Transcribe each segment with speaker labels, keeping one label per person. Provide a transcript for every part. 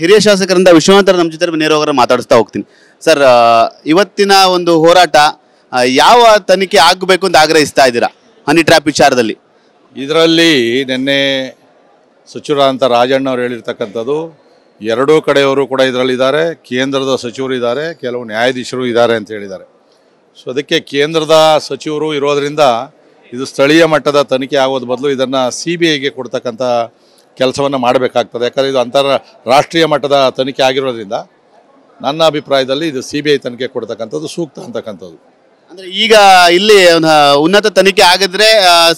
Speaker 1: ಹಿರಿಯ ಶಾಸಕರಿಂದ ವಿಶ್ವನಾಥ್ ನಮ್ಮ ಜೊತೆ ನೇರವಾಗಿ ಮಾತಾಡಿಸ್ತಾ ಹೋಗ್ತೀನಿ. ಸರ್, ಇವತ್ತಿನ ಒಂದು ಹೋರಾಟ ಯಾವ ತನಿಖೆ ಆಗಬೇಕು ಅಂತ ಆಗ್ರಹಿಸ್ತಾ ಇದ್ದೀರಾ ಹನಿ ಟ್ರ್ಯಾಪ್ ವಿಚಾರದಲ್ಲಿ?
Speaker 2: ಇದರಲ್ಲಿ ನಿನ್ನೆ ಸಚಿವರಾದಂಥ ರಾಜಣ್ಣ ಅವರು ಹೇಳಿರ್ತಕ್ಕಂಥದ್ದು ಎರಡೂ ಕಡೆಯವರು ಕೂಡ ಇದರಲ್ಲಿದ್ದಾರೆ. ಕೇಂದ್ರದ ಸಚಿವರು ಇದ್ದಾರೆ, ಕೆಲವು ನ್ಯಾಯಾಧೀಶರು ಇದ್ದಾರೆ ಅಂತ ಹೇಳಿದ್ದಾರೆ. ಸೊ ಅದಕ್ಕೆ ಕೇಂದ್ರದ ಸಚಿವರು ಇರೋದರಿಂದ ಇದು ಸ್ಥಳೀಯ ಮಟ್ಟದ ತನಿಖೆ ಆಗೋದು ಬದಲು ಇದನ್ನು CBIಗೆ ಕೊಡ್ತಕ್ಕಂಥ ಕೆಲಸವನ್ನು ಮಾಡಬೇಕಾಗ್ತದೆ. ಯಾಕಂದರೆ ಇದು ರಾಷ್ಟ್ರೀಯ ಮಟ್ಟದ ತನಿಖೆ ಆಗಿರೋದ್ರಿಂದ ನನ್ನ ಅಭಿಪ್ರಾಯದಲ್ಲಿ ಇದು CBI ತನಿಖೆ ಕೊಡ್ತಕ್ಕಂಥದ್ದು ಸೂಕ್ತ ಅಂತಕ್ಕಂಥದ್ದು.
Speaker 1: ಅಂದರೆ ಈಗ ಇಲ್ಲಿ ಉನ್ನತ ತನಿಖೆ ಆಗಿದ್ರೆ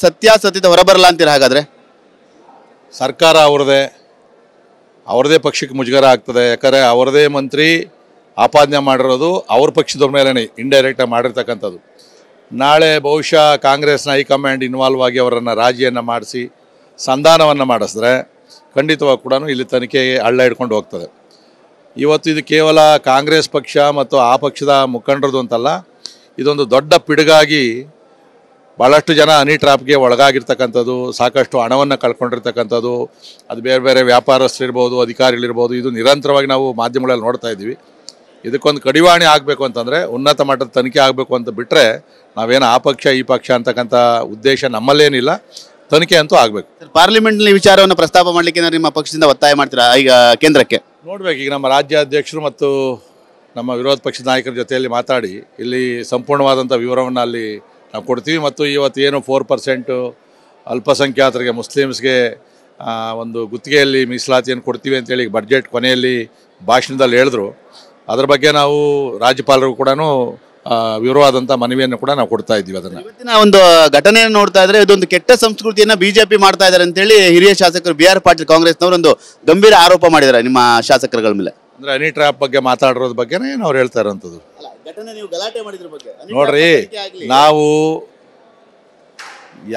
Speaker 1: ಸತ್ಯಾಸತ್ಯತೆ ಹೊರಬರಲ್ಲ ಅಂತೀರ? ಹಾಗಾದರೆ
Speaker 2: ಸರ್ಕಾರ ಅವ್ರದೇ ಪಕ್ಷಕ್ಕೆ ಮುಜುಗರ ಆಗ್ತದೆ. ಯಾಕಂದರೆ ಅವರದೇ ಮಂತ್ರಿ ಆಪಾದನೆ ಮಾಡಿರೋದು ಅವ್ರ ಪಕ್ಷದ ಮೇಲೆ ಇಂಡೈರೆಕ್ಟಾಗಿ ಮಾಡಿರ್ತಕ್ಕಂಥದ್ದು. ನಾಳೆ ಬಹುಶಃ ಕಾಂಗ್ರೆಸ್ನ ಹೈಕಮಾಂಡ್ ಇನ್ವಾಲ್ವ್ ಆಗಿ ಅವರನ್ನು ರಾಜಿಯನ್ನು ಮಾಡಿಸಿ ಸಂಧಾನವನ್ನು ಮಾಡಿಸಿದ್ರೆ ಖಂಡಿತವಾಗಿ ಕೂಡ ಇಲ್ಲಿ ತನಿಖೆ ಹಳ್ಳ ಹಿಡ್ಕೊಂಡು ಹೋಗ್ತದೆ. ಇವತ್ತು ಇದು ಕೇವಲ ಕಾಂಗ್ರೆಸ್ ಪಕ್ಷ ಮತ್ತು ಆ ಪಕ್ಷದ ಮುಖಂಡರದು ಅಂತಲ್ಲ, ಇದೊಂದು ದೊಡ್ಡ ಪಿಡುಗಾಗಿ ಭಾಳಷ್ಟು ಜನ ಹನಿ ಟ್ರಾಪ್ಗೆ ಒಳಗಾಗಿರ್ತಕ್ಕಂಥದ್ದು, ಸಾಕಷ್ಟು ಹಣವನ್ನು ಕಳ್ಕೊಂಡಿರ್ತಕ್ಕಂಥದ್ದು, ಅದು ಬೇರೆ ಬೇರೆ ವ್ಯಾಪಾರಸ್ಥರಿರ್ಬೋದು, ಅಧಿಕಾರಿಗಳಿರ್ಬೋದು. ಇದು ನಿರಂತರವಾಗಿ ನಾವು ಮಾಧ್ಯಮಗಳಲ್ಲಿ ನೋಡ್ತಾ ಇದ್ದೀವಿ. ಇದಕ್ಕೊಂದು ಕಡಿವಾಣಿ ಆಗಬೇಕು ಅಂತಂದರೆ ಉನ್ನತ ಮಟ್ಟದ ತನಿಖೆ ಆಗಬೇಕು ಅಂತ ಬಿಟ್ಟರೆ ನಾವೇನು ಆ ಪಕ್ಷ ಈ ಪಕ್ಷ ಅಂತಕ್ಕಂಥ ಉದ್ದೇಶ ನಮ್ಮಲ್ಲೇನಿಲ್ಲ. ತನಿಖೆ ಅಂತೂ ಆಗಬೇಕು.
Speaker 1: ಪಾರ್ಲಿಮೆಂಟ್ನಲ್ಲಿ ವಿಚಾರವನ್ನು ಪ್ರಸ್ತಾಪ ಮಾಡಲಿಕ್ಕೆ ನಿಮ್ಮ ಪಕ್ಷದಿಂದ ಒತ್ತಾಯ ಮಾಡ್ತೀರಾ ಈಗ ಕೇಂದ್ರಕ್ಕೆ?
Speaker 2: ನೋಡ್ಬೇಕು. ಈಗ ನಮ್ಮ ರಾಜ್ಯಾಧ್ಯಕ್ಷರು ಮತ್ತು ನಮ್ಮ ವಿರೋಧ ಪಕ್ಷದ ನಾಯಕರ ಜೊತೆಯಲ್ಲಿ ಮಾತಾಡಿ ಇಲ್ಲಿ ಸಂಪೂರ್ಣವಾದಂಥ ವಿವರವನ್ನು ಅಲ್ಲಿ ನಾವು ಕೊಡ್ತೀವಿ. ಮತ್ತು ಇವತ್ತು ಏನು 4% ಅಲ್ಪಸಂಖ್ಯಾತರಿಗೆ ಮುಸ್ಲಿಮ್ಸ್ಗೆ ಒಂದು ಗುತ್ತಿಗೆಯಲ್ಲಿ ಮೀಸಲಾತಿಯನ್ನು ಕೊಡ್ತೀವಿ ಅಂತೇಳಿ ಬಡ್ಜೆಟ್ ಕೊನೆಯಲ್ಲಿ ಭಾಷಣದಲ್ಲಿ ಹೇಳಿದ್ರು. ಅದ್ರ ಬಗ್ಗೆ ನಾವು ರಾಜ್ಯಪಾಲರಿಗೂ ಕೂಡ ವಿವರವಾದಂಥ ಮನವಿಯನ್ನು ಕೂಡ ನಾವು ಕೊಡ್ತಾ ಇದ್ದೀವಿ. ಅದನ್ನು
Speaker 1: ಇವತ್ತಿನ ಒಂದು ಘಟನೆಯನ್ನು ನೋಡ್ತಾ ಇದ್ರೆ ಇದೊಂದು ಕೆಟ್ಟ ಸಂಸ್ಕೃತಿಯನ್ನು BJP ಮಾಡ್ತಾ ಇದ್ದಾರೆ ಅಂತೇಳಿ ಹಿರಿಯ ಶಾಸಕರು BR ಪಾಟೀಲ್ ಕಾಂಗ್ರೆಸ್ನವರು ಒಂದು ಗಂಭೀರ ಆರೋಪ ಮಾಡಿದ್ದಾರೆ ನಿಮ್ಮ ಶಾಸಕರುಗಳ ಮೇಲೆ.
Speaker 2: ಅಂದರೆ ಹನಿ ಟ್ರ್ಯಾಪ್ ಬಗ್ಗೆ ಮಾತಾಡಿರೋದ್ರ ಬಗ್ಗೆನೇ ಅವ್ರು ಹೇಳ್ತಾ ಇರೋಂಥದ್ದು. ನೋಡ್ರಿ, ನಾವು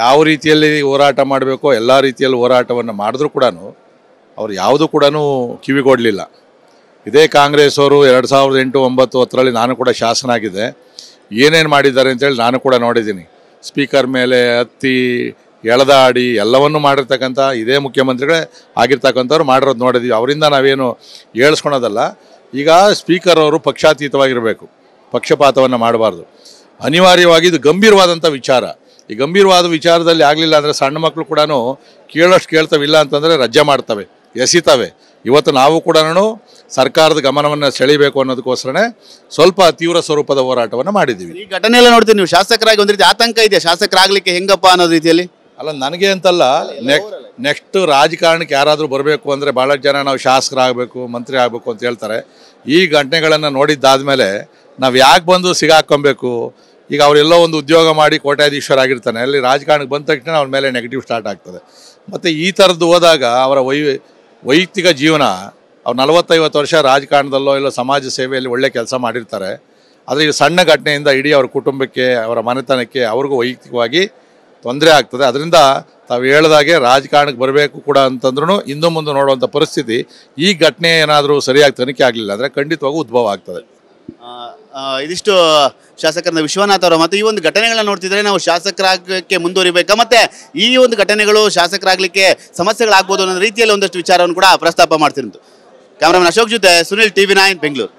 Speaker 2: ಯಾವ ರೀತಿಯಲ್ಲಿ ಹೋರಾಟ ಮಾಡಬೇಕೋ ಎಲ್ಲ ರೀತಿಯಲ್ಲಿ ಹೋರಾಟವನ್ನು ಮಾಡಿದ್ರೂ ಕೂಡ ಅವ್ರು ಯಾವುದೂ ಕೂಡ ಕಿವಿಗೊಡಲಿಲ್ಲ. ಇದೇ ಕಾಂಗ್ರೆಸ್ ಅವರು 2008, 2009, 10ರಲ್ಲಿ ನಾನು ಕೂಡ ಶಾಸನ ಆಗಿದ್ದೆ. ಏನೇನು ಮಾಡಿದ್ದಾರೆ ಅಂತೇಳಿ ನಾನು ಕೂಡ ನೋಡಿದ್ದೀನಿ. ಸ್ಪೀಕರ್ ಮೇಲೆ ಹತ್ತಿ ಎಳೆದಾಡಿ ಎಲ್ಲವನ್ನೂ ಮಾಡಿರ್ತಕ್ಕಂಥ ಇದೇ ಮುಖ್ಯಮಂತ್ರಿಗಳೇ ಆಗಿರ್ತಕ್ಕಂಥವ್ರು ಮಾಡಿರೋದು ನೋಡಿದ್ದೀವಿ. ಅವರಿಂದ ನಾವೇನು ಹೇಳ್ಸ್ಕೊಳೋದಲ್ಲ. ಈಗ ಸ್ಪೀಕರ್ ಅವರು ಪಕ್ಷಾತೀತವಾಗಿರಬೇಕು, ಪಕ್ಷಪಾತವನ್ನು ಮಾಡಬಾರ್ದು. ಅನಿವಾರ್ಯವಾಗಿ ಇದು ಗಂಭೀರವಾದಂಥ ವಿಚಾರ. ಈ ಗಂಭೀರವಾದ ವಿಚಾರದಲ್ಲಿ ಆಗಲಿಲ್ಲ ಅಂದರೆ ಸಣ್ಣ ಮಕ್ಕಳು ಕೂಡ ಕೇಳೋಷ್ಟು ಕೇಳ್ತವಿಲ್ಲ ಅಂತಂದರೆ ರಜೆ ಮಾಡ್ತವೆ, ಎಸಿತವೆ. ಇವತ್ತು ನಾವು ಕೂಡ ಸರ್ಕಾರದ ಗಮನವನ್ನು ಸೆಳೀಬೇಕು ಅನ್ನೋದಕ್ಕೋಸ್ಕರನೇ ಸ್ವಲ್ಪ ತೀವ್ರ ಸ್ವರೂಪದ ಹೋರಾಟವನ್ನು ಮಾಡಿದ್ದೀವಿ.
Speaker 1: ಈ ಘಟನೆ ಎಲ್ಲ ನೋಡ್ತೀವಿ, ನೀವು ಶಾಸಕರಾಗಿ ಒಂದು ರೀತಿ ಆತಂಕ ಇದೆ, ಶಾಸಕರಾಗಲಿಕ್ಕೆ ಹೆಂಗಪ್ಪ ಅನ್ನೋ ರೀತಿಯಲ್ಲಿ?
Speaker 2: ಅಲ್ಲ, ನನಗೆ ಅಂತಲ್ಲ, ನೆಕ್ಸ್ಟ್ ರಾಜಕಾರಣಕ್ಕೆ ಯಾರಾದರೂ ಬರಬೇಕು ಅಂದರೆ ಭಾಳಷ್ಟು ಜನ ನಾವು ಶಾಸಕರಾಗಬೇಕು, ಮಂತ್ರಿ ಆಗಬೇಕು ಅಂತ ಹೇಳ್ತಾರೆ. ಈ ಘಟನೆಗಳನ್ನು ನೋಡಿದ್ದಾದಮೇಲೆ ನಾವು ಯಾಕೆ ಬಂದು ಸಿಗಾಕೊಬೇಕು? ಈಗ ಅವರೆಲ್ಲೋ ಒಂದು ಉದ್ಯೋಗ ಮಾಡಿ ಕೋಟ್ಯಾಧೀಶ್ವರಾಗಿರ್ತಾನೆ, ಅಲ್ಲಿ ರಾಜಕಾರಣಕ್ಕೆ ಬಂದ ತಕ್ಷಣ ಅವ್ರ ಮೇಲೆ ನೆಗೆಟಿವ್ ಸ್ಟಾರ್ಟ್ ಆಗ್ತದೆ. ಮತ್ತು ಈ ಥರದ್ದು ಹೋದಾಗ ಅವರ ವೈಯಕ್ತಿಕ ಜೀವನ, ಅವ್ರು 40-50 ವರ್ಷ ರಾಜಕಾರಣದಲ್ಲೋ ಇಲ್ಲ ಸಮಾಜ ಸೇವೆಯಲ್ಲಿ ಒಳ್ಳೆ ಕೆಲಸ ಮಾಡಿರ್ತಾರೆ. ಆದರೆ ಈ ಸಣ್ಣ ಘಟನೆಯಿಂದ ಇಡೀ ಅವ್ರ ಕುಟುಂಬಕ್ಕೆ, ಅವರ ಮನೆತನಕ್ಕೆ, ಅವ್ರಿಗೂ ವೈಯಕ್ತಿಕವಾಗಿ ತೊಂದರೆ ಆಗ್ತದೆ. ಅದರಿಂದ ತಾವು ಹೇಳಿದಾಗೆ ರಾಜಕಾರಣಕ್ಕೆ ಬರಬೇಕು ಕೂಡ ಅಂತಂದ್ರೂ ಹಿಂದೆ ಮುಂದೆ ನೋಡುವಂಥ ಪರಿಸ್ಥಿತಿ ಈ ಘಟನೆ ಏನಾದರೂ ಸರಿಯಾಗಿ ತನಿಖೆ ಆಗಲಿಲ್ಲ ಅಂದರೆ ಖಂಡಿತವಾಗೂ ಉದ್ಭವ ಆಗ್ತದೆ.
Speaker 1: ಇದಿಷ್ಟು ಶಾಸಕರನ್ನ ವಿಶ್ವನಾಥ್ ಅವರು. ಮತ್ತು ಈ ಒಂದು ಘಟನೆಗಳನ್ನ ನೋಡ್ತಿದ್ರೆ ನಾವು ಶಾಸಕರಾಗಕ್ಕೆ ಮುಂದುವರಿಬೇಕಾ, ಮತ್ತೆ ಈ ಒಂದು ಘಟನೆಗಳು ಶಾಸಕರಾಗಲಿಕ್ಕೆ ಸಮಸ್ಯೆಗಳಾಗ್ಬೋದು ಅನ್ನೋ ರೀತಿಯಲ್ಲಿ ಒಂದಷ್ಟು ವಿಚಾರವನ್ನು ಕೂಡ ಪ್ರಸ್ತಾಪ ಮಾಡ್ತಿರೋದು. ಕ್ಯಾಮ್ರಾಮನ್ ಅಶೋಕ್ ಜೊತೆ ಸುನಿಲ್, TV9 ಬೆಂಗಳೂರು.